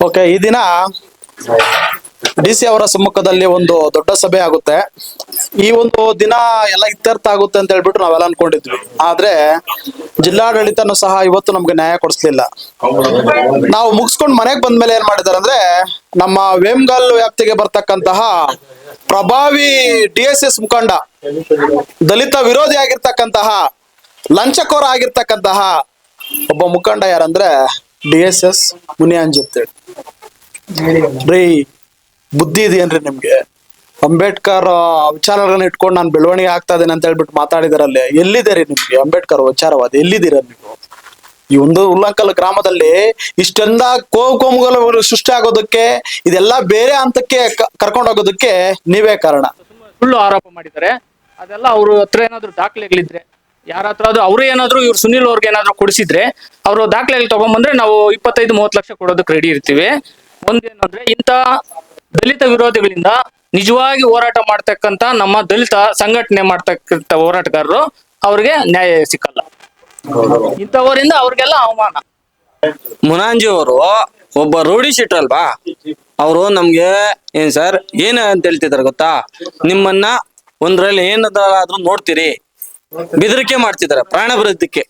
Okay, ಈ ದಿನ DC ಅವರ ಸಮ್ಮುಖದಲ್ಲಿ ಒಂದು ದೊಡ್ಡ ಸಭೆ ಆಗುತ್ತೆ. ಈ ಒಂದು ದಿನ ಎಲ್ಲ ಇತ್ಯರ್ಥ ಆಗುತ್ತೆ ಅಂತ ಹೇಳ್ಬಿಟ್ಟು ನಾವೆಲ್ಲ ಅನ್ಕೊಂಡಿದ್ವಿ. ಆದ್ರೆ ಜಿಲ್ಲಾಡಳಿತನೂ ಸಹ ಇವತ್ತು ನಮ್ಗೆ ನ್ಯಾಯ ಕೊಡಿಸ್ಲಿಲ್ಲ. ನಾವು ಮುಗಿಸ್ಕೊಂಡು ಮನೆಗೆ ಬಂದ್ಮೇಲೆ ಏನ್ ಮಾಡಿದಾರೆ ಅಂದ್ರೆ, ನಮ್ಮ ವೇಮ್ಗಲ್ ವ್ಯಾಪ್ತಿಗೆ ಬರ್ತಕ್ಕಂತಹ ಪ್ರಭಾವಿ DSS ಮುಖಂಡ, ದಲಿತ ವಿರೋಧಿ ಆಗಿರ್ತಕ್ಕಂತಹ, ಲಂಚಕೋರ ಆಗಿರ್ತಕ್ಕಂತಹ ಒಬ್ಬ ಮುಖಂಡ ಯಾರಂದ್ರೆ DSS ಮುನಿಯಾಂಜಿ ಅಂತೇಳಿ. ರೀ, ಬುದ್ಧಿ ಇದೆಯೇನ್ರಿ ನಿಮ್ಗೆ? ಅಂಬೇಡ್ಕರ್ ವಿಚಾರಗಳನ್ನ ಇಟ್ಕೊಂಡು ನಾನು ಬೆಳವಣಿಗೆ ಆಗ್ತಾ ಇದ್ದೇನೆ ಅಂತ ಹೇಳ್ಬಿಟ್ಟು ಮಾತಾಡಿದಾರಲ್ಲಿ ಎಲ್ಲಿದೆ ರೀ ನಿಮ್ಗೆ ಅಂಬೇಡ್ಕರ್ ವಿಚಾರವಾದ? ಎಲ್ಲಿದ್ದೀರ ನೀವು? ಈ ಒಂದು ಉಲ್ಲಂಕಲ್ ಗ್ರಾಮದಲ್ಲಿ ಇಷ್ಟೆಲ್ಲ ಕೋಮುಗಲ ಸೃಷ್ಟಿ ಆಗೋದಕ್ಕೆ, ಇದೆಲ್ಲ ಬೇರೆ ಹಂತಕ್ಕೆ ಕರ್ಕೊಂಡು ಹೋಗೋದಕ್ಕೆ ನೀವೇ ಕಾರಣ. ಸುಳ್ಳು ಆರೋಪ ಮಾಡಿದ್ದಾರೆ. ಅದೆಲ್ಲ ಅವ್ರ ಹತ್ರ ಏನಾದ್ರು ದಾಖಲೆಗಳಿದ್ರೆ, ಯಾರ ಹತ್ರ ಆದ್ರೂ ಅವ್ರು ಏನಾದ್ರು ಇವ್ರು ಸುನಿಲ್ ಅವ್ರಿಗೆ ಏನಾದ್ರು ಕೊಡಿಸಿದ್ರೆ, ಅವರು ದಾಖಲೆಗಳು ತಗೊಂಡ್ಬಂದ್ರೆ ನಾವು 25-30 ಲಕ್ಷ ಕೊಡೋದಕ್ಕೆ ರೆಡಿ ಇರ್ತೀವಿ. ಒಂದೇನಂದ್ರೆ, ಇಂಥ ದಲಿತ ವಿರೋಧಿಗಳಿಂದ ನಿಜವಾಗಿ ಹೋರಾಟ ಮಾಡ್ತಕ್ಕಂತ ನಮ್ಮ ದಲಿತ ಸಂಘಟನೆ ಮಾಡ್ತಕ್ಕಂಥ ಹೋರಾಟಗಾರರು ಅವ್ರಿಗೆ ನ್ಯಾಯ ಸಿಕ್ಕಲ್ಲ. ಇಂಥವರಿಂದ ಅವ್ರಿಗೆಲ್ಲ ಅವಮಾನ. ಮುನಾಂಜಿ ಅವರು ಒಬ್ಬ ರೌಡಿ ಶೀಟರ್ ಅಲ್ವಾ? ಅವರು ನಮ್ಗೆ ಏನ್ ಸರ್ ಏನ್ ಅಂತ ಹೇಳ್ತಿದಾರೆ ಗೊತ್ತಾ? ನಿಮ್ಮನ್ನ ಒಂದ್ರಲ್ಲಿ ಏನದಾದ್ರೂ ನೋಡ್ತೀರಿ, ಬೆದರಿಕೆ ಮಾಡ್ತಿದಾರೆ, ಪ್ರಾಣ ಬರೋದಕ್ಕೆ.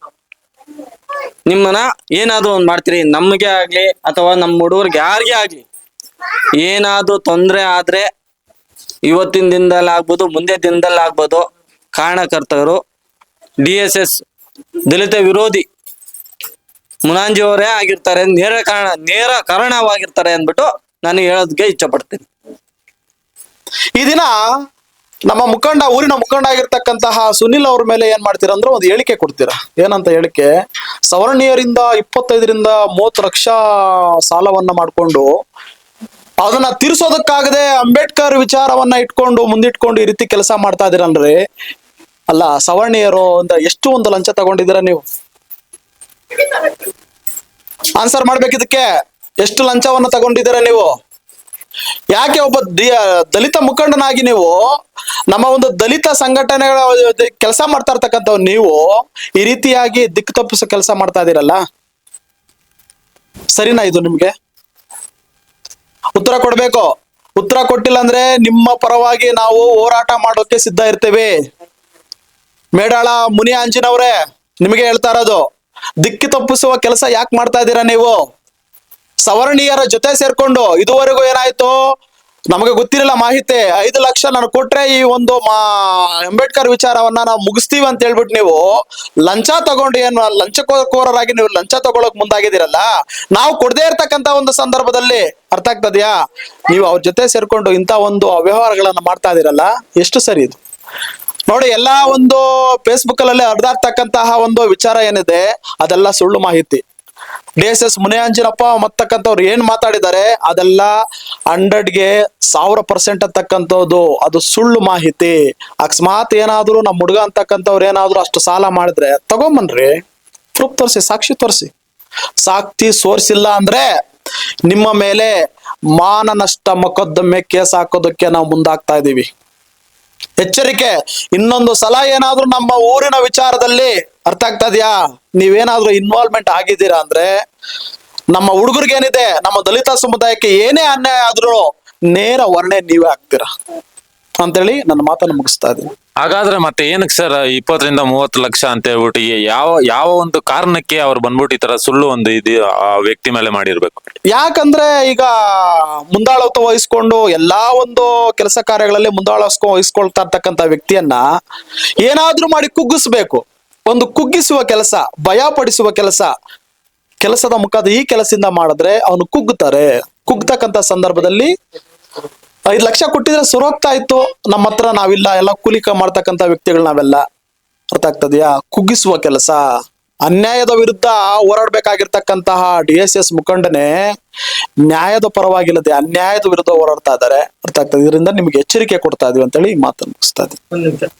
ನಿಮ್ಮನ್ನ ಏನಾದ್ರೂ ಒಂದ್ ಮಾಡ್ತೀರಿ, ನಮ್ಗೆ ಆಗ್ಲಿ ಅಥವಾ ನಮ್ಮ ಹುಡುಗರಿಗೆ ಯಾರಿಗೇ ಆಗ್ಲಿ ಏನಾದ್ರೂ ತೊಂದ್ರೆ ಆದ್ರೆ, ಇವತ್ತಿನ ದಿನದಲ್ಲಿ ಆಗ್ಬೋದು, ಮುಂದೆ ದಿನದಲ್ಲಿ ಆಗ್ಬೋದು, ಕಾರಣಕರ್ತರು DSS ದಲಿತ ವಿರೋಧಿ ಮುನಾಂಜಿ ಅವರೇ ಆಗಿರ್ತಾರೆ, ನೇರ ಕಾರಣವಾಗಿರ್ತಾರೆ ಅಂದ್ಬಿಟ್ಟು ನಾನು ಹೇಳೋದಕ್ಕೆ ಇಚ್ಛೆ ಪಡ್ತೀನಿ. ಈ ದಿನ ನಮ್ಮ ಮುಖಂಡ, ಊರಿನ ಮುಖಂಡ ಆಗಿರ್ತಕ್ಕಂತಹ ಸುನಿಲ್ ಅವ್ರ ಮೇಲೆ ಏನ್ ಮಾಡ್ತೀರಾ ಅಂದ್ರೆ ಒಂದು ಹೇಳಿಕೆ ಕೊಡ್ತೀರಾ. ಏನಂತ ಹೇಳಿಕೆ? ಸವರ್ಣೀಯರಿಂದ 25-30 ಲಕ್ಷ ಸಾಲವನ್ನ ಮಾಡ್ಕೊಂಡು ಅದನ್ನ ತೀರ್ಸೋದಕ್ಕಾಗದೆ ಅಂಬೇಡ್ಕರ್ ವಿಚಾರವನ್ನ ಇಟ್ಕೊಂಡು ಮುಂದಿಟ್ಕೊಂಡು ಈ ರೀತಿ ಕೆಲಸ ಮಾಡ್ತಾ ಇದೀರಲ್ರಿ. ಅಲ್ಲ, ಸವರ್ಣೀಯರು ಅಂತ ಎಷ್ಟು ಒಂದು ಲಂಚ ತಗೊಂಡಿದ್ದೀರಾ ನೀವು? ಆನ್ಸರ್ ಮಾಡ್ಬೇಕಿದಕ್ಕೆ. ಎಷ್ಟು ಲಂಚವನ್ನ ತಗೊಂಡಿದ್ದೀರಾ ನೀವು? ಯಾಕೆ ಒಬ್ಬ ದಲಿತ ಮುಖಂಡನಾಗಿ ನೀವು ನಮ್ಮ ಒಂದು ದಲಿತ ಸಂಘಟನೆಗಳ ಕೆಲಸ ಮಾಡ್ತಾ ಇರ್ತಕ್ಕಂಥವ್ ನೀವು ಈ ರೀತಿಯಾಗಿ ದಿಕ್ಕು ತಪ್ಪಿಸೋ ಕೆಲಸ ಮಾಡ್ತಾ ಇದೀರಲ್ಲ, ಸರಿನಾ? ಇದು ನಿಮ್ಗೆ ಉತ್ತರ ಕೊಡ್ಬೇಕು. ಉತ್ತರ ಕೊಟ್ಟಿಲ್ಲ ಅಂದ್ರೆ ನಿಮ್ಮ ಪರವಾಗಿ ನಾವು ಹೋರಾಟ ಮಾಡೋಕೆ ಸಿದ್ಧ ಇರ್ತೇವೆ. ಮೇಡಾಳ ಮುನಿಯಾಂಜಿನವ್ರೆ, ನಿಮಗೆ ಹೇಳ್ತಾ ಇರೋದು, ದಿಕ್ಕಿ ತಪ್ಪಿಸುವ ಕೆಲಸ ಯಾಕೆ ಮಾಡ್ತಾ ಇದ್ದೀರಾ ನೀವು? ಸವರ್ಣೀಯರ ಜೊತೆ ಸೇರ್ಕೊಂಡು ಇದುವರೆಗೂ ಏನಾಯ್ತು ನಮಗೆ ಗೊತ್ತಿರಲಿಲ್ಲ ಮಾಹಿತಿ. 5 ಲಕ್ಷ ನಾನು ಕೊಟ್ರೆ ಈ ಒಂದು ಅಂಬೇಡ್ಕರ್ ವಿಚಾರವನ್ನ ನಾವು ಮುಗಿಸ್ತೀವಿ ಅಂತ ಹೇಳ್ಬಿಟ್ಟು ನೀವು ಲಂಚ ತಗೊಂಡು ಏನು ಲಂಚಕೋರರಾಗಿ ನೀವು ಲಂಚ ತಗೊಳಕ್ ಮುಂದಾಗಿದ್ದೀರಲ್ಲ, ನಾವು ಕೊಡದೇ ಇರ್ತಕ್ಕಂತ ಒಂದು ಸಂದರ್ಭದಲ್ಲಿ ಅರ್ಥ ಆಗ್ತದ್ಯಾ? ನೀವು ಅವ್ರ ಜೊತೆ ಸೇರ್ಕೊಂಡು ಇಂಥ ಒಂದು ಅವ್ಯವಹಾರಗಳನ್ನ ಮಾಡ್ತಾ ಇದೀರಲ್ಲ, ಎಷ್ಟು ಸರಿ ಇದು? ನೋಡಿ, ಎಲ್ಲಾ ಒಂದು ಫೇಸ್ಬುಕ್ ಅಲ್ಲೇ ಹರಿದಾಡ್ತಕ್ಕಂತಹ ಒಂದು ವಿಚಾರ ಏನಿದೆ ಅದೆಲ್ಲ ಸುಳ್ಳು ಮಾಹಿತಿ. DSS ಮುನಿಯಾಂಜಿನಪ್ಪ ಮತ್ತಕ್ಕಂಥವ್ರು ಏನ್ ಮಾತಾಡಿದ್ದಾರೆ ಅದೆಲ್ಲ 100ಗೆ 1000% ಅಂತಕ್ಕಂಥದ್ದು ಅದು ಸುಳ್ಳು ಮಾಹಿತಿ. ಅಕಸ್ಮಾತ್ ಏನಾದ್ರು ನಮ್ಮ ಹುಡುಗ ಅಂತಕ್ಕಂಥವ್ರು ಏನಾದ್ರು ಅಷ್ಟು ಸಾಲ ಮಾಡಿದ್ರೆ ತಗೊಂಬನ್ರಿ, ಪ್ರೂಫ್ ತೋರಿಸಿ, ಸಾಕ್ಷಿ ತೋರಿಸಿ. ಸಾಕ್ಷಿ ಸೋರ್ಸಿಲ್ಲ ಅಂದ್ರೆ ನಿಮ್ಮ ಮೇಲೆ ಮಾನನಷ್ಟ ಮೊಕದ್ದಮೆ ಕೇಸ್ ಹಾಕೋದಕ್ಕೆ ನಾವು ಮುಂದಾಗ್ತಾ ಇದೀವಿ. ಎಚ್ಚರಿಕೆ. ಇನ್ನೊಂದು ಸಲ ಏನಾದ್ರೂ ನಮ್ಮ ಊರಿನ ವಿಚಾರದಲ್ಲಿ ಅರ್ಥ ಆಗ್ತಾ ಇದೆಯಾ, ನೀವೇನಾದ್ರೂ ಇನ್ವಾಲ್ವ್ಮೆಂಟ್ ಆಗಿದ್ದೀರಾ ಅಂದ್ರೆ ನಮ್ಮ ಹುಡುಗರಿಗೇನಿದೆ, ನಮ್ಮ ದಲಿತ ಸಮುದಾಯಕ್ಕೆ ಏನೇ ಅನ್ಯಾಯ ಆದ್ರೂ ನೇರ ವರ್ಣೆ ನೀವೇ ಆಗ್ತೀರಾ ಅಂತೇಳಿ ನನ್ನ ಮಾತನ್ನು ಮುಗಿಸ್ತಾ ಇದ್ದೀನಿ. ಹಾಗಾದ್ರೆ ಮತ್ತೆ ಏನಕ್ಕೆ ಸರ್ 20-30 ಲಕ್ಷ ಅಂತ ಹೇಳ್ಬಿಟ್ಟು ಯಾವ ಒಂದು ಕಾರಣಕ್ಕೆ ಅವ್ರು ಬಂದ್ಬಿಟ್ಟು ಈ ತರ ಸುಳ್ಳು ಒಂದು ಇದು ಆ ವ್ಯಕ್ತಿ ಮೇಲೆ ಮಾಡಿರ್ಬೇಕು? ಯಾಕಂದ್ರೆ ಈಗ ಮುಂದಾಳತ್ವ ವಹಿಸ್ಕೊಂಡು ಎಲ್ಲಾ ಒಂದು ಕೆಲಸ ಕಾರ್ಯಗಳಲ್ಲಿ ವಹಿಸ್ಕೊಳ್ತಾ ಇರ್ತಕ್ಕಂಥ ವ್ಯಕ್ತಿಯನ್ನ ಏನಾದ್ರೂ ಮಾಡಿ ಕುಗ್ಗಿಸ್ಬೇಕು. ಒಂದು ಕುಗ್ಗಿಸುವ ಕೆಲಸ, ಭಯ ಪಡಿಸುವ ಕೆಲಸದ ಮುಖದ ಈ ಕೆಲಸದಿಂದ ಮಾಡಿದ್ರೆ ಅವನು ಕುಗ್ಗುತ್ತಾರೆ. ಕುಗ್ತಕ್ಕಂಥ ಸಂದರ್ಭದಲ್ಲಿ 5 ಲಕ್ಷ ಕೊಟ್ಟಿದ್ರೆ ಸುರೋಗ್ತಾ ಇತ್ತು, ನಮ್ಮ ಹತ್ರ ನಾವಿಲ್ಲ, ಎಲ್ಲ ಕೂಲಿಕ ಮಾಡ್ತಕ್ಕಂಥ ವ್ಯಕ್ತಿಗಳು ನಾವೆಲ್ಲ. ಅರ್ಥ ಆಗ್ತದ್ಯಾ? ಕುಗ್ಗಿಸುವ ಕೆಲಸ, ಅನ್ಯಾಯದ ವಿರುದ್ಧ ಹೋರಾಡ್ಬೇಕಾಗಿರ್ತಕ್ಕಂತಹ DSS ಮುಖಂಡನೇ ನ್ಯಾಯದ ಪರವಾಗಿಲ್ಲದೆ ಅನ್ಯಾಯದ ವಿರುದ್ಧ ಹೋರಾಡ್ತಾ ಇದ್ದಾರೆ. ಅರ್ಥ ಆಗ್ತದೆ. ಇದರಿಂದ ನಿಮ್ಗೆ ಎಚ್ಚರಿಕೆ ಕೊಡ್ತಾ ಇದೀವಿ ಅಂತೇಳಿ ಈ ಮಾತನ್ನು ಮುಗಿಸ್ತಾ ಇದ್ದೀವಿ.